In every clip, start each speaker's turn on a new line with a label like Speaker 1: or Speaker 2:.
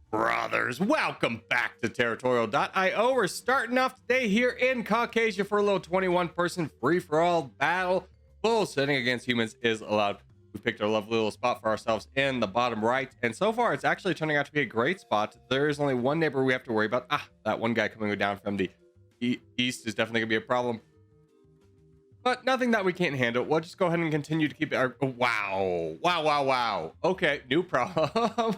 Speaker 1: Brothers, welcome back to Territorial IO. We're starting off today here in Caucasia for a little 21-person free-for-all battle. Bull sitting against humans is allowed. We picked our lovely little spot for ourselves in the bottom right, and so far it's actually turning out to be a great spot. There is only one neighbor we have to worry about. That one guy coming down from the east is definitely gonna be a problem, but nothing that we can't handle. We'll just go ahead and continue to keep our wow. Okay, new problem.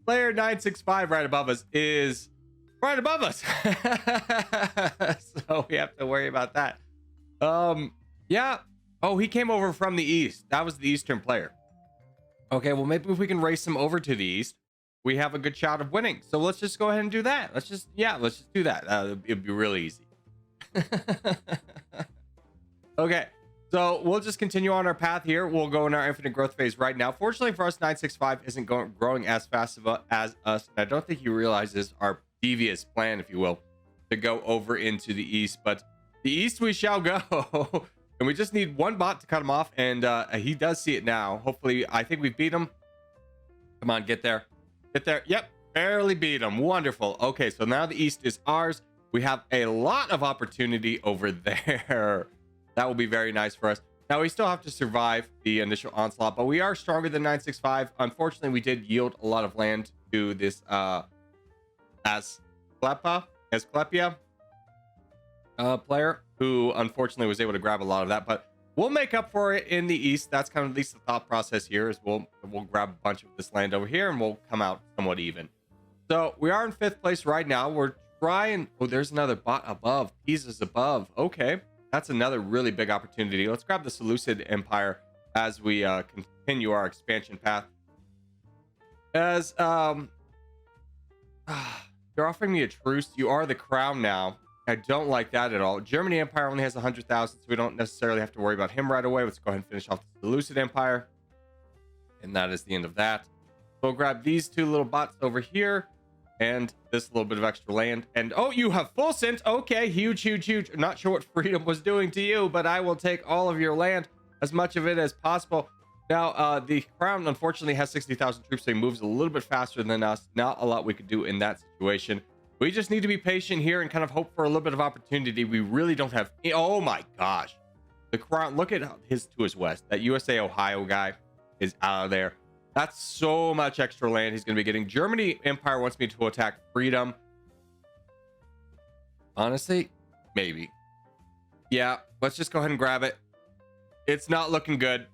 Speaker 1: Player 965 right above us is right above us. So we have to worry about that. Yeah. Oh, he came over from the east. That was the eastern player. Okay, well, maybe if we can race him over to the east, we have a good shot of winning. So let's just go ahead and do that. Let's just do that. It'd be really easy. Okay. So we'll just continue on our path here. We'll go in our infinite growth phase right now. Fortunately for us, 965 isn't growing as fast as us. And I don't think he realizes our devious plan, if you will, to go over into the east. But the east we shall go. And we just need one bot to cut him off. And he does see it now. Hopefully, I think we beat him. Come on, get there. Get there. Yep, barely beat him. Wonderful. Okay, so now the east is ours. We have a lot of opportunity over there. That will be very nice for us. Now, we still have to survive the initial onslaught, but we are stronger than 965. Unfortunately, we did yield a lot of land to this Asclepia player, who unfortunately was able to grab a lot of that, but we'll make up for it in the east. That's kind of at least the thought process here, is we'll grab a bunch of this land over here and we'll come out somewhat even. So we are in 5th place right now. We're trying. Oh, there's another bot above. Pisa's above. Okay. That's another really big opportunity. Let's grab the Seleucid Empire as we continue our expansion path. As you're offering me a truce. You are the crown now. I don't like that at all. Germany Empire only has 100,000, so we don't necessarily have to worry about him right away. Let's go ahead and finish off the Seleucid Empire. And that is the end of that. We'll grab these two little bots over here. And this little bit of extra land. And oh, you have full scent. Okay, huge. Not sure what freedom was doing to you, but I will take all of your land, as much of it as possible. Now, the crown unfortunately has 60,000 troops, so he moves a little bit faster than us. Not a lot we could do in that situation. We just need to be patient here and kind of hope for a little bit of opportunity. We really don't have. Oh my gosh, the crown. Look at to his west. That USA Ohio guy is out of there. That's so much extra land he's going to be getting. Germany Empire wants me to attack freedom. Honestly, maybe. Yeah, let's just go ahead and grab it. It's not looking good.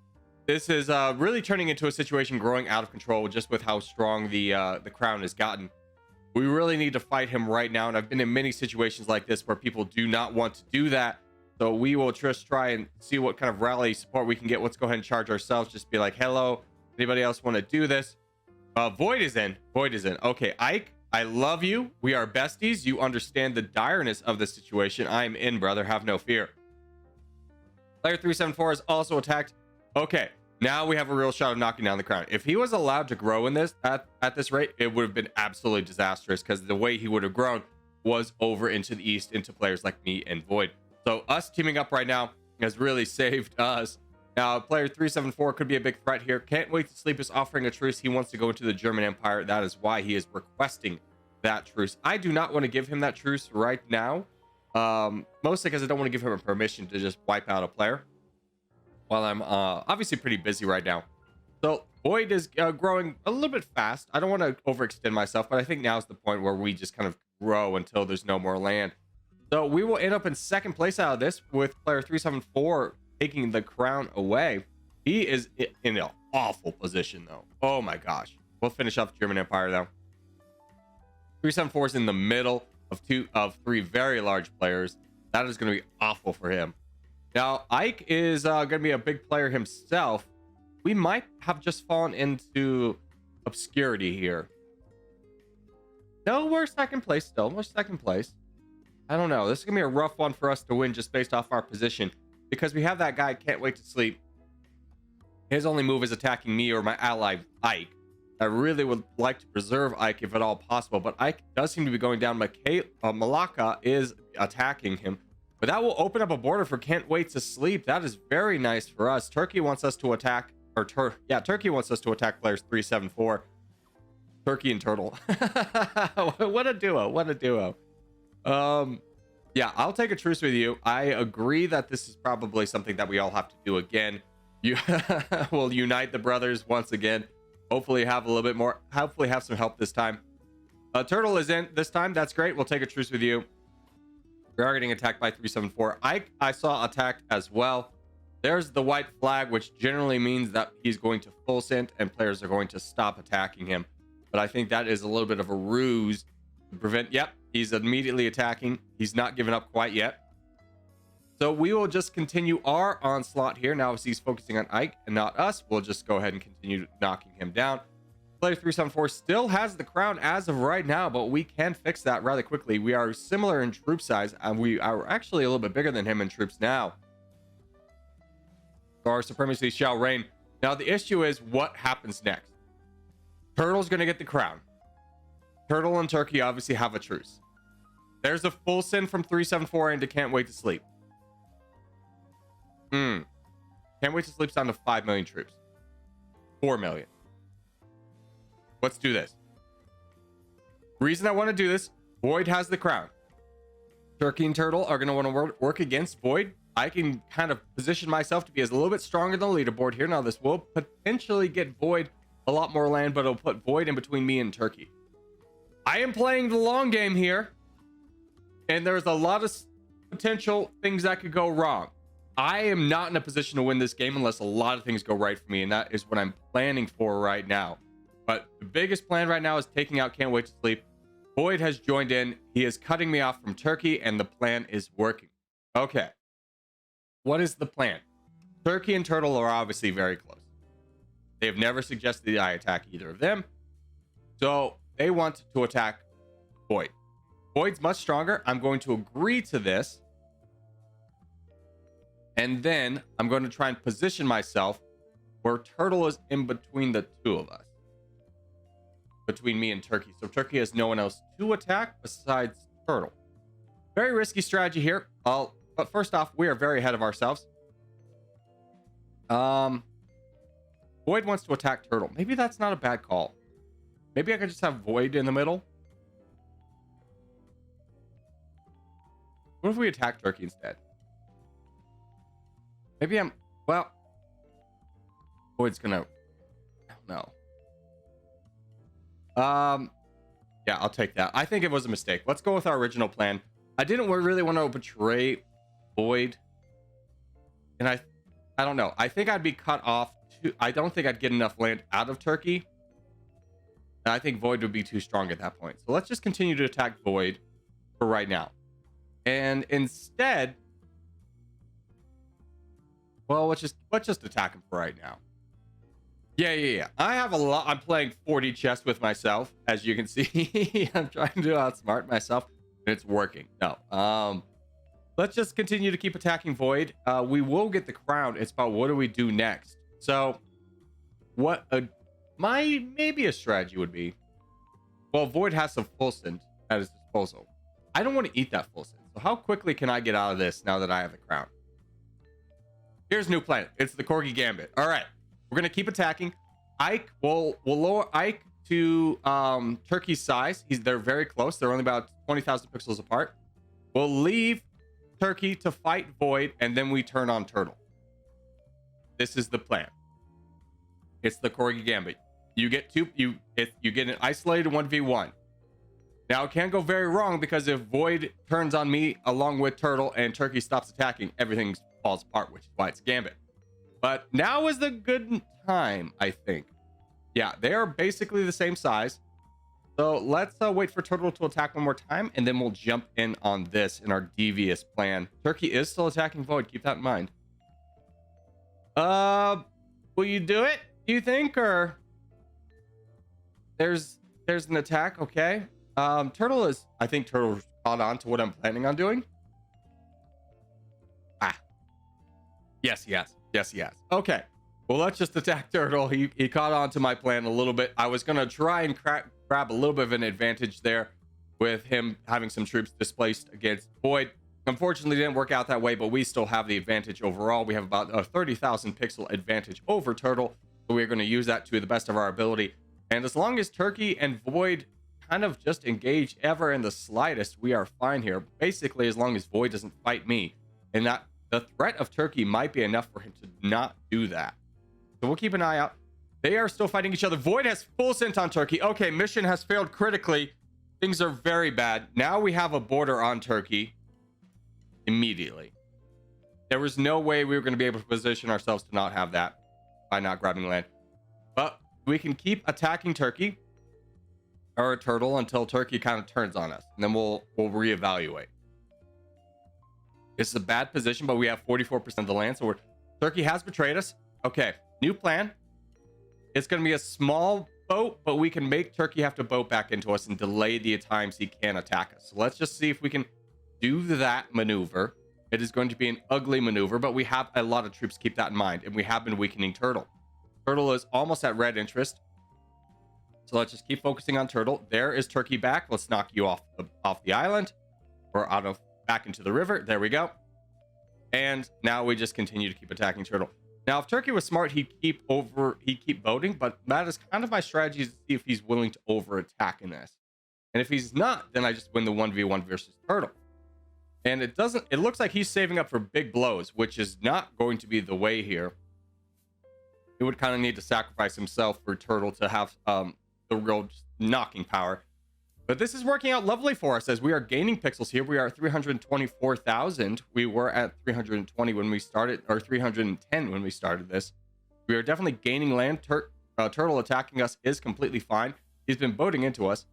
Speaker 1: This is really turning into a situation growing out of control just with how strong the crown has gotten. We really need to fight him right now. And I've been in many situations like this where people do not want to do that. So we will just try and see what kind of rally support we can get. Let's go ahead and charge ourselves. Just be like, hello. Anybody else want to do this? Void is in. Okay, Ike, I love you. We are besties. You understand the direness of the situation. I'm in, brother. Have no fear. Player 374 is also attacked. Okay, now we have a real shot of knocking down the crown. If he was allowed to grow in this at this rate, it would have been absolutely disastrous, because the way he would have grown was over into the east, into players like me and Void. So us teaming up right now has really saved us. Now, player 374 could be a big threat here. Can't Wait to Sleep is offering a truce. He wants to go into the German Empire. That is why he is requesting that truce. I do not want to give him that truce right now. Mostly because I don't want to give him a permission to just wipe out a player, while I'm obviously pretty busy right now. So Void is growing a little bit fast. I don't want to overextend myself, but I think now is the point where we just kind of grow until there's no more land. So we will end up in 2nd place out of this, with player 374 taking the crown away. He is in an awful position, though. Oh my gosh. We'll finish off the German Empire, though. 374 is in the middle of 3 very large players. That is going to be awful for him. Now, Ike is going to be a big player himself. We might have just fallen into obscurity here. No, we're 2nd place still. We're 2nd place. I don't know. This is going to be a rough one for us to win just based off our position, because we have that guy Can't Wait to Sleep. His only move is attacking me or my ally Ike. I really would like to preserve Ike if at all possible, but Ike does seem to be going down. Malacca is attacking him, but that will open up a border for Can't Wait to Sleep. That is very nice for us. Turkey wants us to attack, Turkey wants us to attack players 374. Turkey and turtle. What a duo. What a duo. Yeah, I'll take a truce with you. I agree that this is probably something that we all have to do again. You will unite the brothers once again. Hopefully have a little bit more. Hopefully have some help this time. Turtle is in this time. That's great. We'll take a truce with you. We are getting attacked by 374. I saw attacked as well. There's the white flag, which generally means that he's going to full send and players are going to stop attacking him. But I think that is a little bit of a ruse to prevent. Yep, he's immediately attacking. He's not given up quite yet. So we will just continue our onslaught here. Now, as he's focusing on Ike and not us, we'll just go ahead and continue knocking him down. Player 374 still has the crown as of right now, but we can fix that rather quickly. We are similar in troop size, and we are actually a little bit bigger than him in troops now. So our supremacy shall reign. Now, the issue is what happens next. Turtle's going to get the crown. Turtle and Turkey obviously have a truce. There's a full send from 374 into Can't Wait to Sleep. Can't Wait to Sleep's down to 5 million troops. 4 million. Let's do this. Reason I want to do this, Void has the crown. Turkey and Turtle are going to want to work against Void. I can kind of position myself to be as a little bit stronger than the leaderboard here. Now, this will potentially get Void a lot more land, but it'll put Void in between me and Turkey. I am playing the long game here, and there's a lot of potential things that could go wrong. I am not in a position to win this game unless a lot of things go right for me, and that is what I'm planning for right now. But the biggest plan right now is taking out Can't Wait to Sleep. Void has joined in. He is cutting me off from Turkey, and the plan is working. Okay. What is the plan? Turkey and Turtle are obviously very close. They have never suggested that I attack either of them. So they want to attack Void. Void's much stronger. I'm going to agree to this. And then I'm going to try and position myself where Turtle is in between the two of us. Between me and Turkey. So Turkey has no one else to attack besides Turtle. Very risky strategy here. But first off, we are very ahead of ourselves. Void wants to attack Turtle. Maybe that's not a bad call. Maybe I could just have Void in the middle. What if we attack Turkey instead? Maybe well, Void's gonna, I don't know. Yeah, I'll take that. I think it was a mistake. Let's go with our original plan. I didn't really want to betray Void, and I don't know. I think I'd be cut off. I don't think I'd get enough land out of Turkey. And I think Void would be too strong at that point. So let's just continue to attack Void for right now. And instead, well, let's just attack him for right now. Yeah. I have a lot. I'm playing 40 chess with myself, as you can see. I'm trying to outsmart myself, and it's working. No. Let's just continue to keep attacking Void. We will get the crown. It's about what do we do next. So, what maybe a strategy would be. Well, Void has some full send at his disposal. I don't want to eat that full send. So, how quickly can I get out of this now that I have the crown? Here's a new plan. It's the Corgi Gambit. All right. We're going to keep attacking. Ike, we'll lower Ike to Turkey's size. They're very close. They're only about 20,000 pixels apart. We'll leave Turkey to fight Void, and then we turn on Turtle. This is the plan. It's the Corgi Gambit. You get you get an isolated 1v1. Now, it can't go very wrong because if Void turns on me along with Turtle and Turkey stops attacking, everything falls apart, which is why it's Gambit. But now is the good time, I think. Yeah, they are basically the same size. So let's wait for Turtle to attack one more time, and then we'll jump in on this in our devious plan. Turkey is still attacking Void. Keep that in mind. Will you do it, do you think? Or there's an attack. Okay. I think Turtle's caught on to what I'm planning on doing. Yes. Okay. Well, let's just attack Turtle. He caught on to my plan a little bit. I was going to try and grab a little bit of an advantage there with him having some troops displaced against Void. Unfortunately, it didn't work out that way, but we still have the advantage overall. We have about a 30,000 pixel advantage over Turtle. So we're going to use that to the best of our ability. And as long as Turkey and Void kind of just engage ever in the slightest, we are fine here. Basically, as long as Void doesn't fight me, and that the threat of Turkey might be enough for him to not do that. So we'll keep an eye out. They are still fighting each other. Void has full scent on Turkey. Okay, mission has failed critically. Things are very bad. Now we have a border on Turkey immediately. There was no way we were going to be able to position ourselves to not have that by not grabbing land. But we can keep attacking Turkey or a turtle until Turkey kind of turns on us. And then we'll reevaluate. It's a bad position, but we have 44% of the land. So Turkey has betrayed us. Okay, new plan. It's going to be a small boat, but we can make Turkey have to boat back into us and delay the times he can attack us. So let's just see if we can do that maneuver. It is going to be an ugly maneuver, but we have a lot of troops. Keep that in mind. And we have been weakening Turtle. Turtle is almost at red interest. So let's just keep focusing on Turtle. There is Turkey back. Let's knock you off the island or back into the river. There we go. And now we just continue to keep attacking Turtle. Now, if Turkey was smart, he'd keep boating, but that is kind of my strategy, to see if he's willing to over attack in this. And if he's not, then I just win the 1v1 versus Turtle. And it looks like he's saving up for big blows, which is not going to be the way here. He would kind of need to sacrifice himself for Turtle to have the real knocking power. But this is working out lovely for us as we are gaining pixels here. We are at 324,000. We were at 320 when we started, or 310 when we started this. We are definitely gaining land. Turtle attacking us is completely fine. He's been boating into us.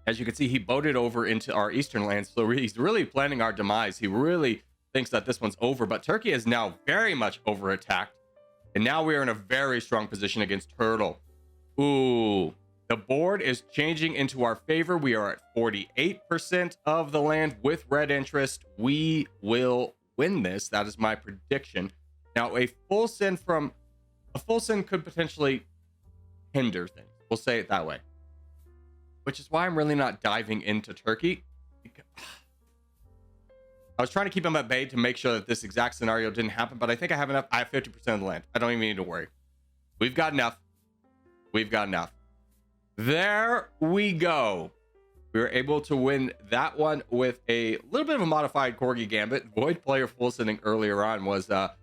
Speaker 1: As you can see, he boated over into our eastern lands. So he's really planning our demise. He really thinks that this one's over. But Turkey is now very much over attacked. And now we are in a very strong position against Turtle. Ooh. The board is changing into our favor. We are at 48% of the land with red interest. We will win this. That is my prediction. Now, a full send could potentially hinder things. We'll say it that way. Which is why I'm really not diving into Turkey. I was trying to keep him at bay to make sure that this exact scenario didn't happen, but I think I have enough. I have 50% of the land. I don't even need to worry. We've got enough. We've got enough. There we go. We were able to win that one with a little bit of a modified Corgi Gambit. Void player full sending earlier on was a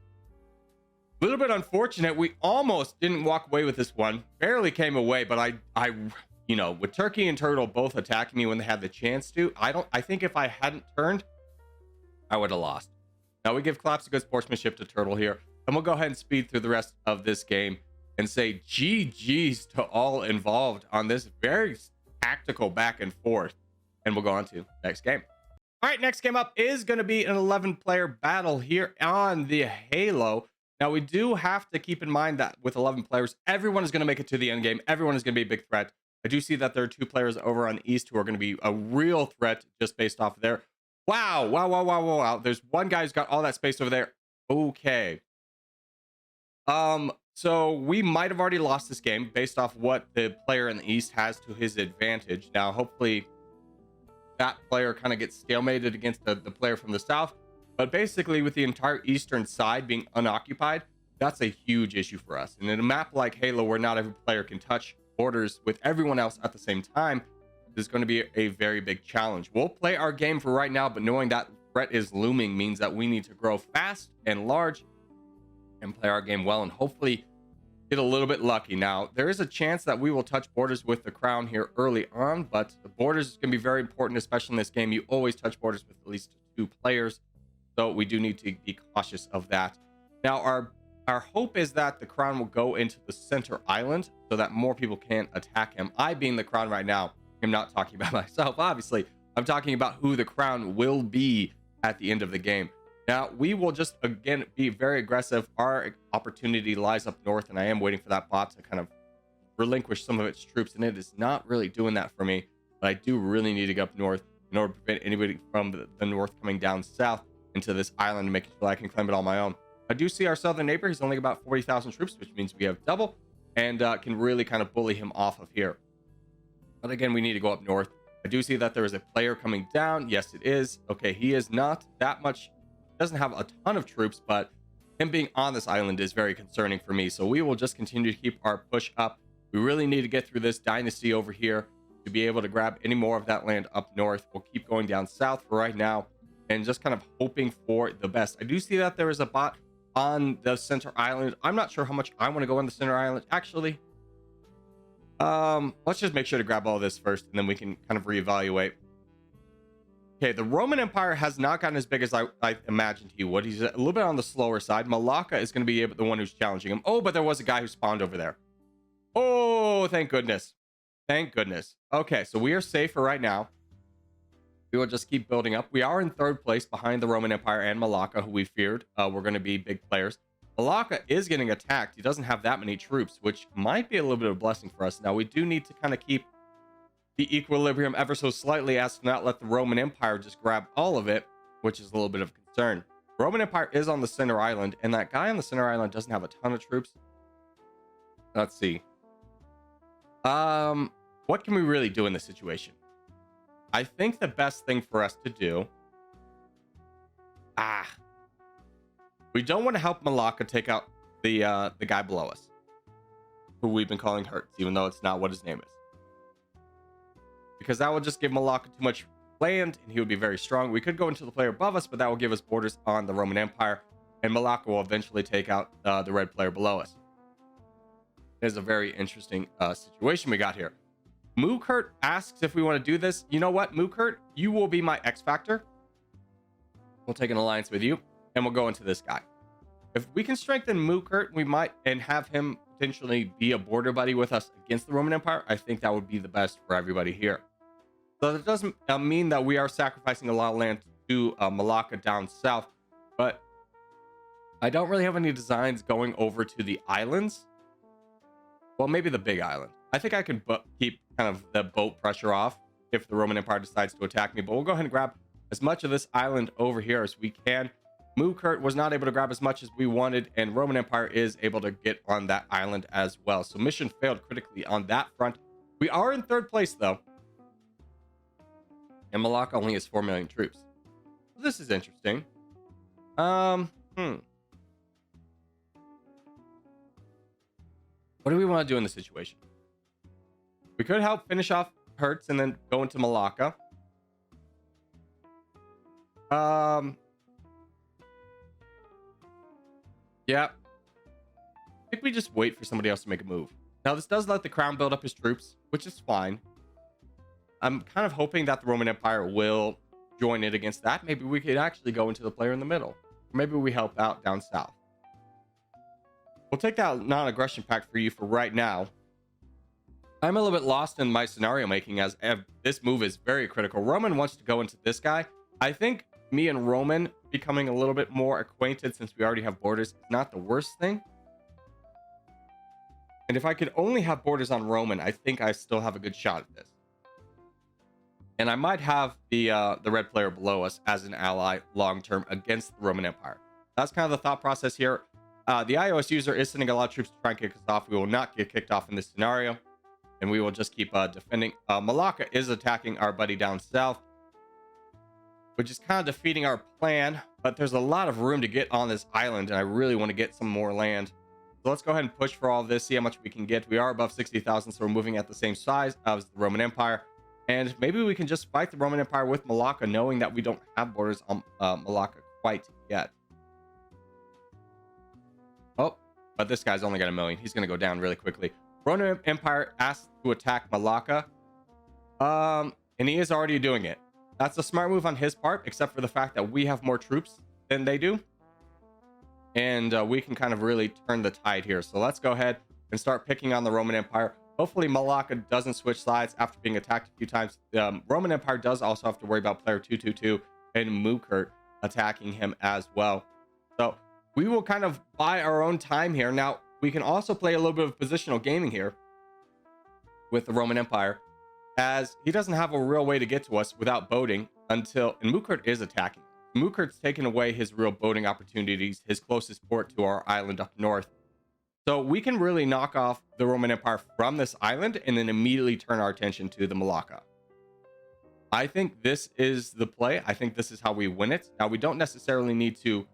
Speaker 1: little bit unfortunate. We almost didn't walk away with this one. Barely came away, but I with Turkey and Turtle both attacking me when they had the chance to, I think if I hadn't turned, I would have lost. Now we give claps of good sportsmanship to Turtle here, and we'll go ahead and speed through the rest of this game and say GG's to all involved on this very tactical back and forth. And we'll go on to next game. All right, next game up is going to be an 11-player battle here on the Halo. Now, we do have to keep in mind that with 11 players, everyone is going to make it to the end game. Everyone is going to be a big threat. I do see that there are 2 players over on the East who are going to be a real threat just based off of there. Wow. There's one guy who's got all that space over there. Okay. So we might have already lost this game based off what the player in the East has to his advantage. Now, hopefully that player kind of gets stalemated against the player from the South. But basically, with the entire eastern side being unoccupied, that's a huge issue for us. And in a map like Halo, where not every player can touch borders with everyone else at the same time, this is going to be a very big challenge. We'll play our game for right now, but knowing that threat is looming means that we need to grow fast and large and play our game well and hopefully get a little bit lucky. Now, there is a chance that we will touch borders with the crown here early on, but the borders is going to be very important, especially in this game. You always touch borders with at least 2 players, so we do need to be cautious of that. Now, our hope is that the crown will go into the center island so that more people can attack him. I, being the crown right now, I'm not talking about myself, obviously. I'm talking about who the crown will be at the end of the game. Now, we will just, again, be very aggressive. Our opportunity lies up north, and I am waiting for that bot to kind of relinquish some of its troops, and it is not really doing that for me. But I do really need to go up north in order to prevent anybody from the north coming down south into this island and making sure I can claim it on my own. I do see our southern neighbor. He's only about 40,000 troops, which means we have double, and can really kind of bully him off of here. But again, we need to go up north. I do see that there is a player coming down. Yes, it is. Okay, he is not that much, doesn't have a ton of troops, but him being on this island is very concerning for me. So we will just continue to keep our push up. We really need to get through this dynasty over here to be able to grab any more of that land up north. We'll keep going down south for right now and just kind of hoping for the best. I do see that there is a bot on the center island. I'm not sure how much I want to go on the center island. Actually, let's just make sure to grab all this first, and then we can kind of reevaluate. Okay, the Roman Empire has not gotten as big as I imagined he would. He's a little bit on the slower side. Malacca is going to be the one who's challenging him. Oh, but there was a guy who spawned over there. Oh, thank goodness. Thank goodness. Okay, so we are safe for right now. We will just keep building up. We are in third place behind the Roman Empire and Malacca, who we feared were going to be big players. Malacca is getting attacked. He doesn't have that many troops, which might be a little bit of a blessing for us. Now, we do need to kind of keep the equilibrium ever so slightly as to not let the Roman Empire just grab all of it, which is a little bit of a concern. The Roman Empire is on the center island, and that guy on the center island doesn't have a ton of troops. Let's see. What can we really do in this situation? I think the best thing for us to do... we don't want to help Malacca take out the guy below us, who we've been calling Hertz, even though it's not what his name is. Because that would just give Malacca too much land, and he would be very strong. We could go into the player above us, but that will give us borders on the Roman Empire, and Malacca will eventually take out the red player below us. It is a very interesting situation we got here. Mookert asks if we want to do this. You know what, Mookert? You will be my X Factor. We'll take an alliance with you, and we'll go into this guy. If we can strengthen Mookert, we might, and have him potentially be a border buddy with us against the Roman Empire. I think that would be the best for everybody here. So that doesn't mean that we are sacrificing a lot of land to Malacca down south, but I don't really have any designs going over to the islands. Well, maybe the big island. I think I can keep kind of the boat pressure off if the Roman Empire decides to attack me, but we'll go ahead and grab as much of this island over here as we can. Mookert was not able to grab as much as we wanted, and Roman Empire is able to get on that island as well. So mission failed critically on that front. We are in third place, though. And Malacca only has 4 million troops. So this is interesting. What do we want to do in this situation? We could help finish off Hertz and then go into Malacca. Yeah. I think we just wait for somebody else to make a move. Now, this does let the crown build up his troops, which is fine. I'm kind of hoping that the Roman Empire will join it against that. Maybe we could actually go into the player in the middle. Or maybe we help out down south. We'll take that non-aggression pact for you for right now. I'm a little bit lost in my scenario making as this move is very critical. Roman wants to go into this guy. I think me and Roman becoming a little bit more acquainted since we already have borders is not the worst thing. And if I could only have borders on Roman, I think I still have a good shot at this. And I might have the red player below us as an ally long-term against the Roman Empire. That's kind of the thought process here. The iOS user is sending a lot of troops to try and kick us off. We will not get kicked off in this scenario, and we will just keep defending. Malacca is attacking our buddy down south, which is kind of defeating our plan, but there's a lot of room to get on this island, and I really want to get some more land. So let's go ahead and push for all of this, see how much we can get. We are above 60,000, so we're moving at the same size as the Roman Empire. And maybe we can just fight the Roman Empire with Malacca, knowing that we don't have borders on Malacca quite yet. Oh, but this guy's only got 1 million. He's going to go down really quickly. Roman Empire asked to attack Malacca. And he is already doing it. That's a smart move on his part, except for the fact that we have more troops than they do. And we can kind of really turn the tide here. So let's go ahead and start picking on the Roman Empire. Hopefully Malacca doesn't switch sides after being attacked a few times. Roman Empire does also have to worry about player 222 and Mookert attacking him as well. So we will kind of buy our own time here. Now, we can also play a little bit of positional gaming here with the Roman Empire, as he doesn't have a real way to get to us without boating until... And Mookert is attacking. Mookert's taken away his real boating opportunities, his closest port to our island up north. So we can really knock off the Roman Empire from this island and then immediately turn our attention to the Malacca. I think this is the play. I think this is how we win it. Now, we don't necessarily need to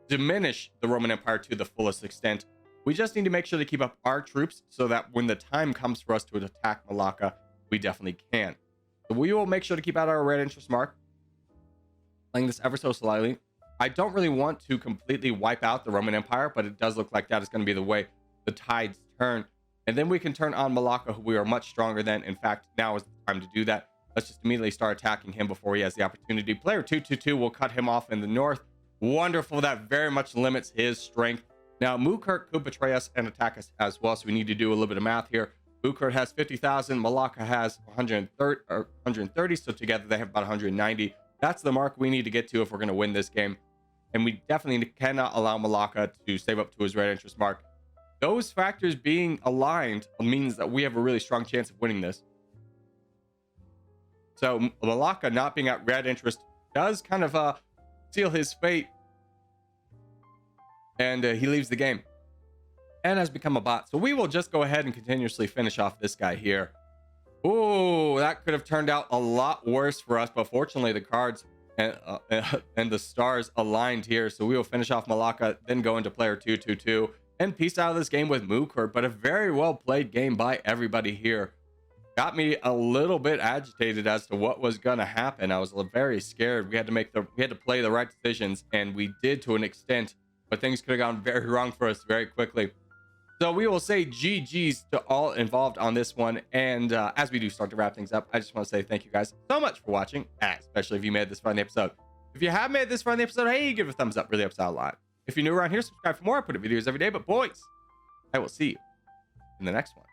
Speaker 1: diminish the Roman Empire to the fullest extent. We just need to make sure to keep up our troops so that when the time comes for us to attack Malacca, we definitely can. So we will make sure to keep out our red interest mark, playing this ever so slightly. I don't really want to completely wipe out the Roman Empire, but it does look like that is going to be the way the tides turn. And then we can turn on Malacca, who we are much stronger than. In fact, now is the time to do that. Let's just immediately start attacking him before he has the opportunity. Player 222 will cut him off in the north. Wonderful. That very much limits his strength. Now, Mukert could betray us and attack us as well, so we need to do a little bit of math here. Mukert has 50,000. Malacca has 130, so together they have about 190. That's the mark we need to get to if we're going to win this game. And we definitely cannot allow Malacca to save up to his red interest mark. Those factors being aligned means that we have a really strong chance of winning this. So Malacca not being at red interest does kind of seal his fate. And he leaves the game and has become a bot. So we will just go ahead and continuously finish off this guy here. Oh, that could have turned out a lot worse for us, but fortunately the cards and the stars aligned here. So we will finish off Malacca, then go into player 222 and peace out of this game with Mukert. But a very well played game by everybody here. Got me a little bit agitated as to what was going to happen. I was very scared. We had to play the right decisions, and we did to an extent, but things could have gone very wrong for us very quickly. So we will say GG's to all involved on this one. And as we do start to wrap things up, I just want to say thank you guys so much for watching, especially if you made this far in the episode. If you have made this far in the episode, hey, give it a thumbs up. Really helps out a lot. If you're new around here, subscribe for more. I put up videos every day. But boys, I will see you in the next one.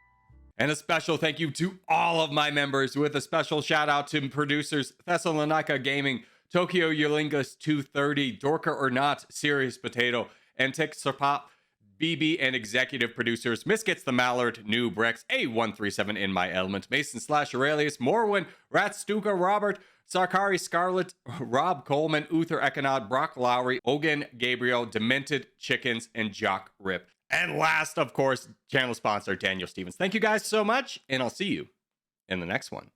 Speaker 1: And a special thank you to all of my members, with a special shout out to producers Thessalonica Gaming, Tokyo Yolingus 230, Dorka or Not, Serious Potato, and Tixapop, BB, and executive producers Miskits the Mallard, New Brex, A137 in my element, Mason / Aurelius, Morwin, Ratstuka, Robert, Sarkari Scarlet, Rob Coleman, Uther Ekanod, Brock Lowry, Ogan Gabriel, Demented Chickens, and Jock Rip. And last, of course, channel sponsor Daniel Stevens. Thank you guys so much, and I'll see you in the next one.